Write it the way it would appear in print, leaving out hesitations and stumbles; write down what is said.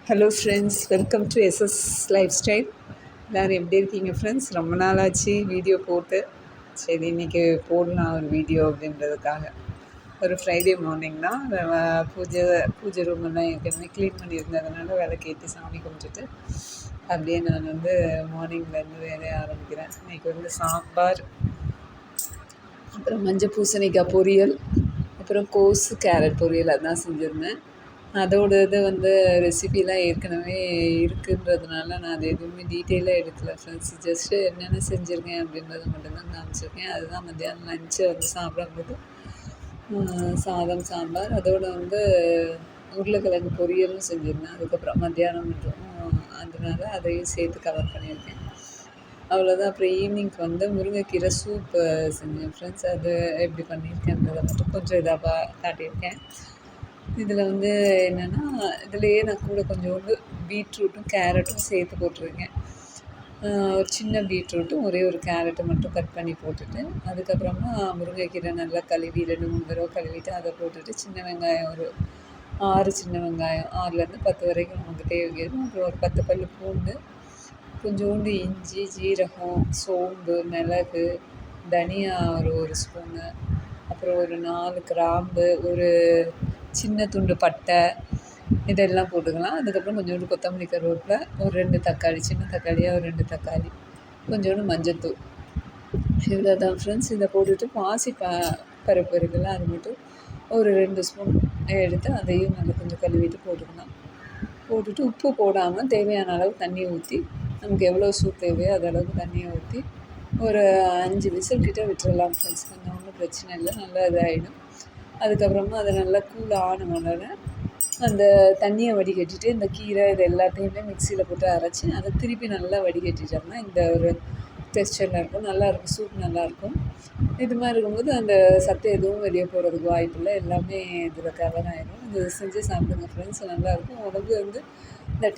Hello friends, welcome to SS life style. எல்லோரும் எப்படி இருக்கீங்க ஃப்ரெண்ட்ஸ்? ரொம்ப நாள் ஆச்சு வீடியோ போட்டு. சரி, இன்றைக்கி போடலாம் ஒரு வீடியோ அப்படின்றதுக்காக. ஒரு ஃப்ரைடே மார்னிங் தான். பூஜை ரூமெல்லாம் ஏற்கனவே க்ளீன் பண்ணியிருந்ததுனால விளக்கேற்றி சாமி கும்பிட்டுட்டு அப்படியே நான் மார்னிங்லேருந்து வேலையை ஆரம்பிக்கிறேன். இன்றைக்கி சாம்பார், அப்புறம் மஞ்சள் பூசணிக்காய் பொரியல், அப்புறம் கோஸு கேரட் பொரியல் அதான் செஞ்சுருந்தேன். அதோட இது ரெசிபிலாம் ஏற்கனவே இருக்குன்றதுனால நான் அது எதுவுமே டீட்டெயிலாக எடுக்கல ஃப்ரெண்ட்ஸ். ஜஸ்ட்டு என்னென்ன செஞ்சுருக்கேன் அப்படின்றத மட்டும்தான் காமிச்சிருக்கேன். அதுதான் மத்தியானம் லஞ்சை சாப்பிடும்போது சாதம், சாம்பார், அதோடு உருளைக்கிழங்கு பொரியலும் செஞ்சுருந்தேன். அதுக்கப்புறம் மத்தியானம் மட்டும் அதனால அதையும் சேர்த்து கவர் பண்ணியிருக்கேன். அவ்வளோதான். அப்புறம் ஈவினிங்க்கு முருங்கைக்கீரை சூப் செஞ்சேன் ஃப்ரெண்ட்ஸ். அது எப்படி பண்ணியிருக்கேன்றதை மட்டும் கொஞ்சம் இதாக காட்டியிருக்கேன். இதில் என்னென்னா, இதுலேயே நான் கூட கொஞ்சோண்டு பீட்ரூட்டும் கேரட்டும் சேர்த்து போட்டிருக்கேன். ஒரு சின்ன பீட்ரூட்டும் ஒரே ஒரு கேரட்டை மட்டும் கட் பண்ணி போட்டுட்டு, அதுக்கப்புறமா முருங்கைக்கீரை நல்லா கழுவி 2-3 தடவை கழுவிட்டு அதை போட்டுட்டு, சின்ன வெங்காயம் ஒரு 6 சின்ன வெங்காயம், 6லேருந்து 10 வரைக்கும் நமக்கு தேவைப்படுது. அப்புறம் ஒரு 10 பல் பூண்டு, கொஞ்சோண்டு இஞ்சி, ஜீரகம், சோம்பு, மிளகு, தனியா ஒரு ஸ்பூனு, அப்புறம் ஒரு 4 கிராம்பு, ஒரு சின்ன துண்டு பட்டை, இதெல்லாம் போட்டுக்கலாம். அதுக்கப்புறம் கொஞ்சோண்டு கொத்தமல்லி, கருவேப்பிலை, ஒரு 2 தக்காளி, சின்ன தக்காளியாக ஒரு 2 தக்காளி, கொஞ்சோண்டு மஞ்சத்தூள், இவ்வளோ தான் ஃப்ரெண்ட்ஸ். இதை போட்டுட்டு பருப்பு இருக்குல்ல, அது மட்டும் ஒரு 2 ஸ்பூன் எடுத்து அதையும் நல்லா கொஞ்சம் கழுவிட்டு போட்டுக்கலாம். போட்டுட்டு உப்பு போடாமல் தேவையான அளவு தண்ணி ஊற்றி, நமக்கு எவ்வளோ சூப் தேவையோ அதளவுக்கு தண்ணியை ஊற்றி ஒரு 5 விசில் கிட்ட விட்டுறலாம் ஃப்ரெண்ட்ஸ். கொஞ்சம் ஒன்றும் பிரச்சனை இல்லை, நல்லா இதாகிடும். அதுக்கப்புறமா அதை நல்லா கூல் ஆன உடனே அந்த தண்ணியை வடிகட்டிட்டு இந்த கீரை இது எல்லாத்தையுமே மிக்சியில் போட்டு அரைச்சி அதை திருப்பி நல்லா வடிகட்டிட்டோம்னா இந்த ஒரு டெக்ஸ்சரில் இருக்கும், நல்லாயிருக்கும், சூப் நல்லாயிருக்கும். இது மாதிரி இருக்கும்போது அந்த சத்து எதுவும் வெளியே போகிறதுக்கு வாய்ப்பில்லை, எல்லாமே இதில் கவர் ஆகிடும். இது செஞ்சு சாப்பிடுங்க ஃப்ரெண்ட்ஸ், நல்லாயிருக்கும். உடம்பு இந்த